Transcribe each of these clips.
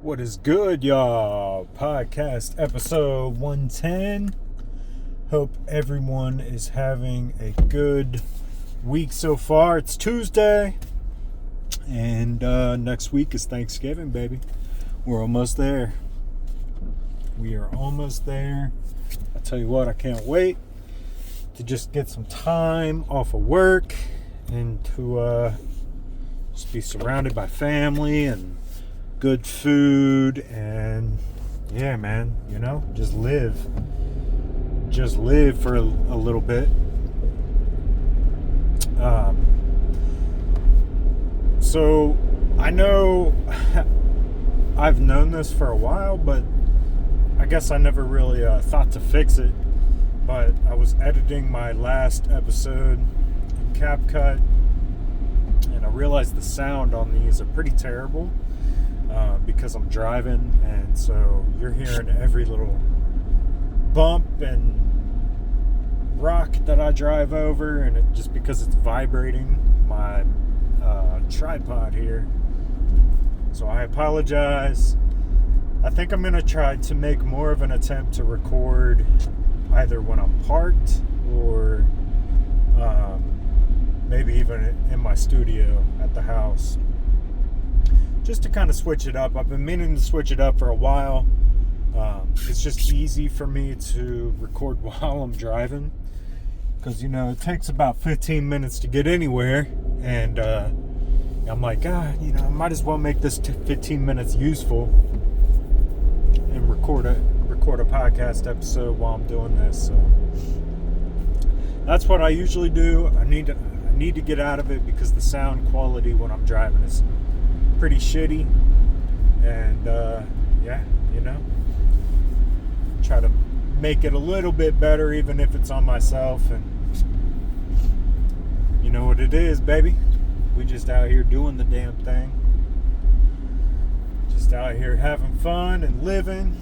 What is good, y'all? Podcast episode 110. Hope everyone is having a good week so far. It's Tuesday, and next week is Thanksgiving, baby. We're almost there. We are almost there. I tell you what, I can't wait to just get some time off of work and to just be surrounded by family and good food, and yeah, man, just live for a little bit. So I know I've known this for a while, but I guess I never really thought to fix it. But I was editing my last episode in CapCut, and I realized the sound on these are pretty terrible. Because I'm driving, and so you're hearing every little bump and rock that I drive over, and just because it's vibrating my tripod here. So I apologize. I think I'm going to try to make more of an attempt to record either when I'm parked or maybe even in my studio at the house, just to kind of switch it up. I've been meaning to switch it up for a while. It's just easy for me to record while I'm driving, because it takes about 15 minutes to get anywhere, and I'm like, I might as well make this 15 minutes useful and record a podcast episode while I'm doing this. So that's what I usually do. I need to get out of it because the sound quality when I'm driving is pretty shitty, and try to make it a little bit better, even if it's on myself. And you know what it is, baby, we just out here doing the damn thing, just out here having fun and living.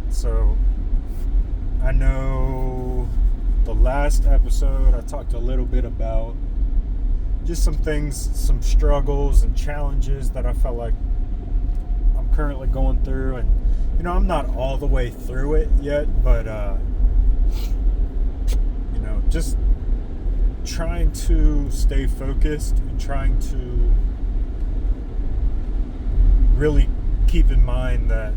So I know the last episode I talked a little bit about just some things, some struggles and challenges that I felt like I'm currently going through, and I'm not all the way through it yet, but just trying to stay focused and trying to really keep in mind that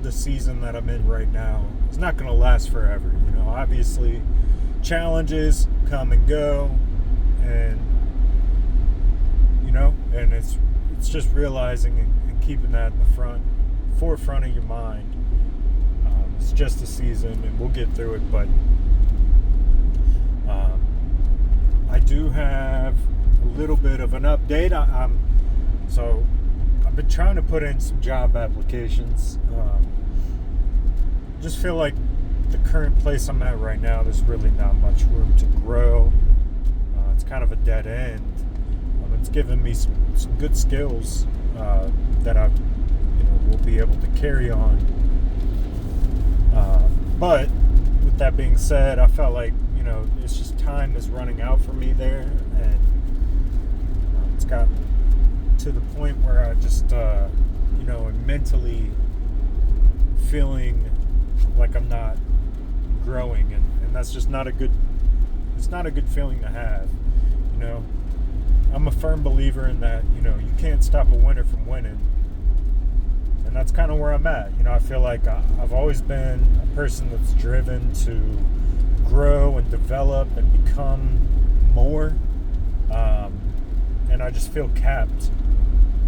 the season that I'm in right now is not going to last forever. Obviously challenges come and go, and and it's just realizing and keeping that in the forefront of your mind. It's just a season, and we'll get through it. But I do have a little bit of an update. So I've been trying to put in some job applications. Just feel like the current place I'm at right now, there's really not much room to grow. It's kind of a dead end. It's given me some good skills that I will be able to carry on. But with that being said, I felt like it's just time is running out for me there, and it's got to the point where I just am mentally feeling like I'm not growing, and that's just not a good feeling to have. I'm a firm believer in that you can't stop a winner from winning, and that's kind of where I'm at. I feel like I've always been a person that's driven to grow and develop and become more, and I just feel capped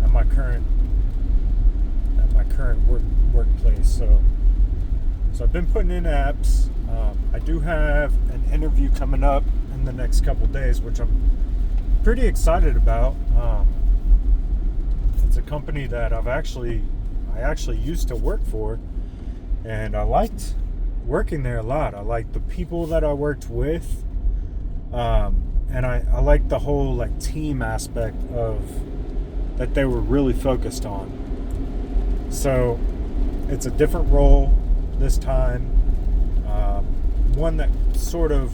at my current workplace. So I've been putting in apps. I do have an interview coming up in the next couple days, which I'm pretty excited about. It's a company that I actually used to work for, and I liked working there a lot. I liked the people that I worked with, and I liked the whole team aspect of that they were really focused on. So it's a different role this time, one that sort of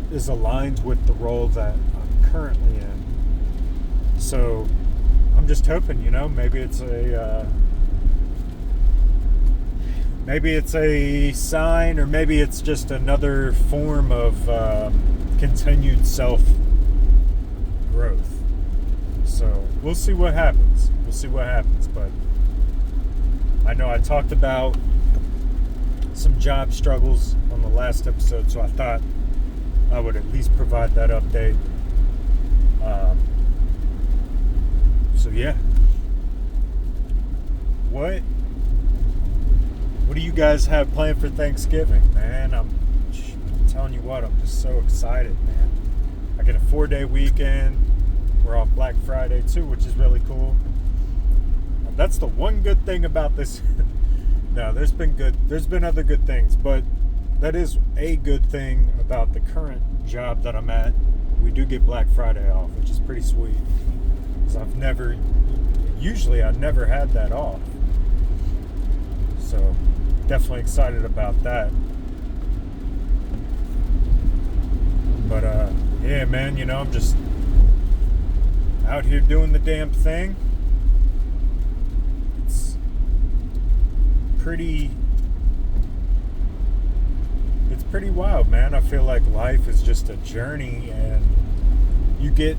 is aligned with the role that I'm currently in. So I'm just hoping, maybe it's a sign, or maybe it's just another form of continued self growth. So we'll see what happens. But I know I talked about some job struggles on the last episode, so I thought I would at least provide that update. So yeah, what do you guys have planned for Thanksgiving, man? I'm telling you what, I'm just so excited, man. I get a 4-day weekend. We're off Black Friday too, which is really cool. That's the one good thing about this. No, there's been other good things, but that is a good thing about the current job that I'm at. We do get Black Friday off, which is pretty sweet. Because I never had that off. So definitely excited about that. But yeah, man, I'm just out here doing the damn thing. It's pretty wild, man. I feel like life is just a journey, and you get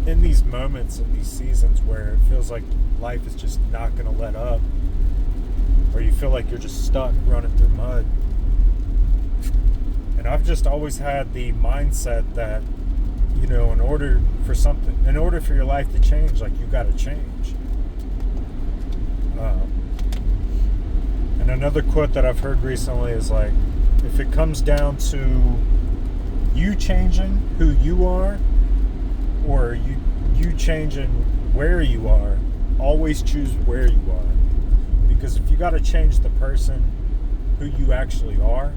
in these moments, in these seasons where it feels like life is just not going to let up, or you feel like you're just stuck running through mud. And I've just always had the mindset that, in order for your life to change, like, you got to change. And another quote that I've heard recently is like, if it comes down to you changing who you are, or you changing where you are, always choose where you are. Because if you got to change the person who you actually are,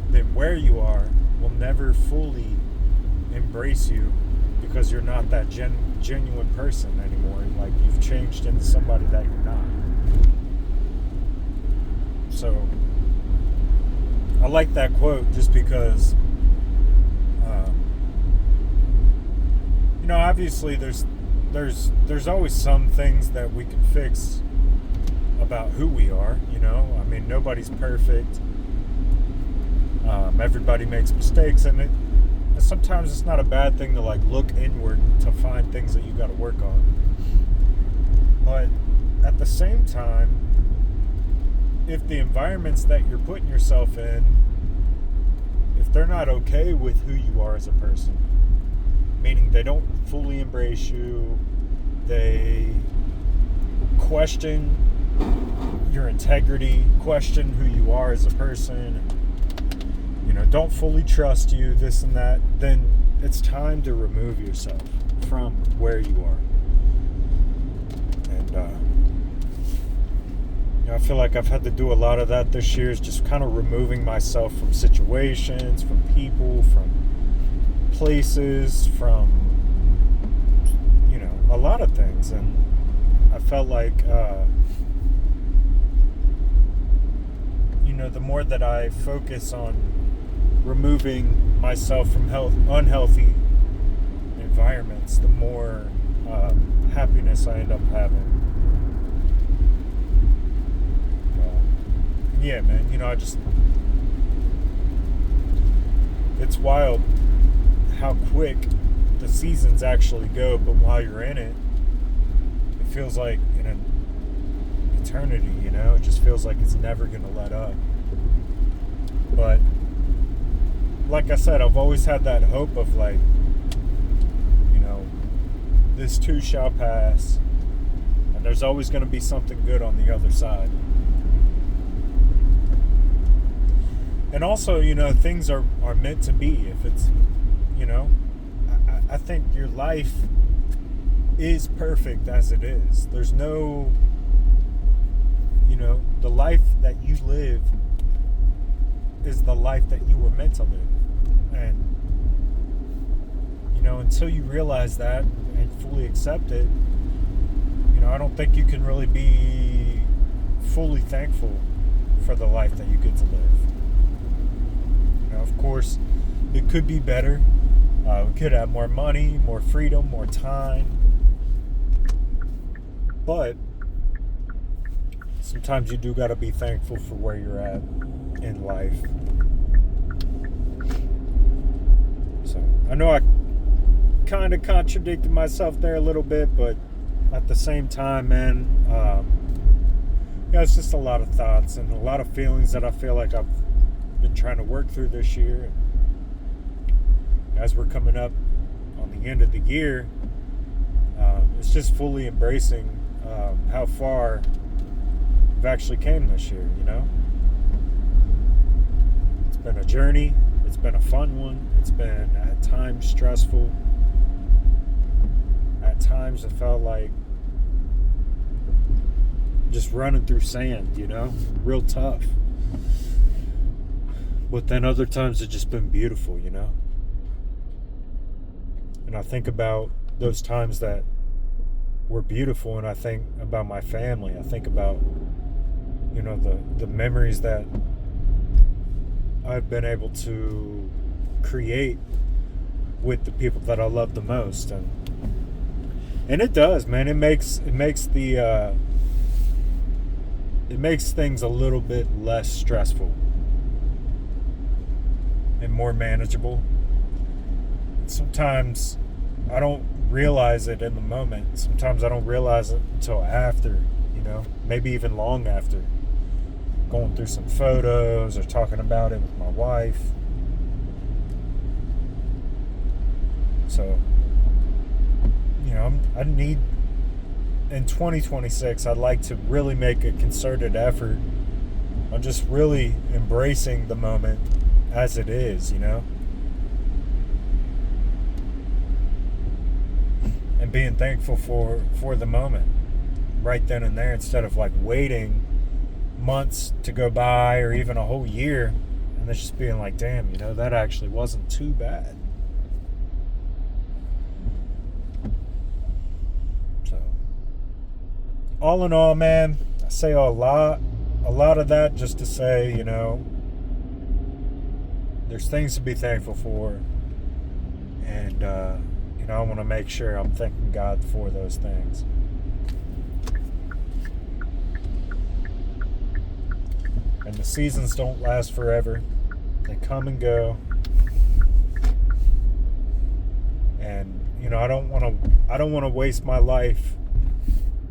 then where you are will never fully embrace you, because you're not that genuine person anymore. Like, you've changed into somebody that you're not. So I like that quote just because obviously there's always some things that we can fix about who we are. I mean, nobody's perfect. Everybody makes mistakes, and sometimes it's not a bad thing to like look inward to find things that you got to work on. But at the same time, if the environments that you're putting yourself in, if they're not okay with who you are as a person, meaning they don't fully embrace you, they question your integrity, question who you are as a person, don't fully trust you, this and that, then it's time to remove yourself from where you are. And I feel like I've had to do a lot of that this year, is just kind of removing myself from situations, from people, from places, from a lot of things. And I felt like the more that I focus on removing myself from unhealthy environments, the more happiness I end up having. Yeah, man, it's wild how quick the seasons actually go, but while you're in it, it feels like an eternity, it just feels like it's never going to let up. But like I said, I've always had that hope of like, this too shall pass, and there's always going to be something good on the other side. And also, things are meant to be. If it's, I think your life is perfect as it is. There's no, the life that you live is the life that you were meant to live. And, until you realize that and fully accept it, I don't think you can really be fully thankful for the life that you get to live. Of course, it could be better. We could have more money, more freedom, more time. But sometimes you do got to be thankful for where you're at in life. So I know I kind of contradicted myself there a little bit, but at the same time, man, it's just a lot of thoughts and a lot of feelings that I feel like I've been trying to work through this year. As we're coming up on the end of the year, it's just fully embracing how far we've actually came this year, It's been a journey. It's been a fun one. It's been at times stressful. At times it felt like just running through sand, real tough. But then other times it's just been beautiful, And I think about those times that were beautiful, and I think about my family. I think about, the memories that I've been able to create with the people that I love the most. And it does, man. It makes things a little bit less stressful and more manageable. Sometimes I don't realize it in the moment. Sometimes I don't realize it until after, maybe even long after. Going through some photos or talking about it with my wife. So, I need, in 2026, I'd like to really make a concerted effort on just really embracing the moment as it is, and being thankful for the moment right then and there, instead of like waiting months to go by or even a whole year and then just being like, damn, that actually wasn't too bad. So all in all, man, I say a lot of that just to say, there's things to be thankful for, and I want to make sure I'm thanking God for those things. And the seasons don't last forever. They come and go. And I don't want to waste my life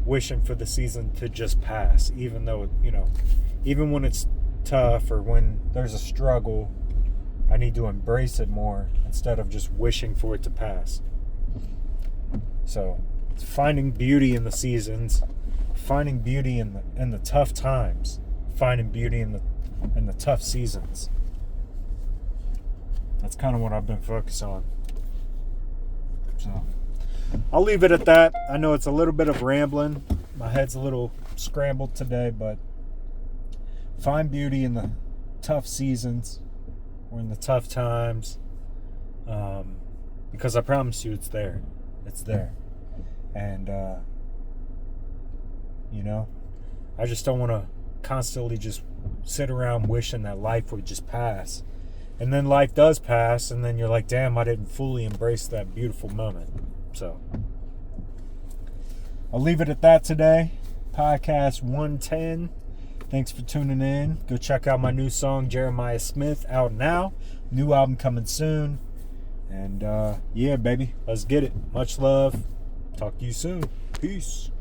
wishing for the season to just pass, even though, even when it's tough or when there's a struggle, I need to embrace it more instead of just wishing for it to pass. So, it's finding beauty in the seasons, finding beauty in the tough times, finding beauty in the tough seasons. That's kind of what I've been focused on. So, I'll leave it at that. I know it's a little bit of rambling. My head's a little scrambled today, but find beauty in the tough seasons or in the tough times, because I promise you it's there. It's there. And, I just don't want to constantly just sit around wishing that life would just pass. And then life does pass, and then you're like, damn, I didn't fully embrace that beautiful moment. So, I'll leave it at that today. Podcast 110. Thanks for tuning in. Go check out my new song, Jeremiah Smith, out now. New album coming soon. And, yeah, baby, let's get it. Much love. Talk to you soon. Peace.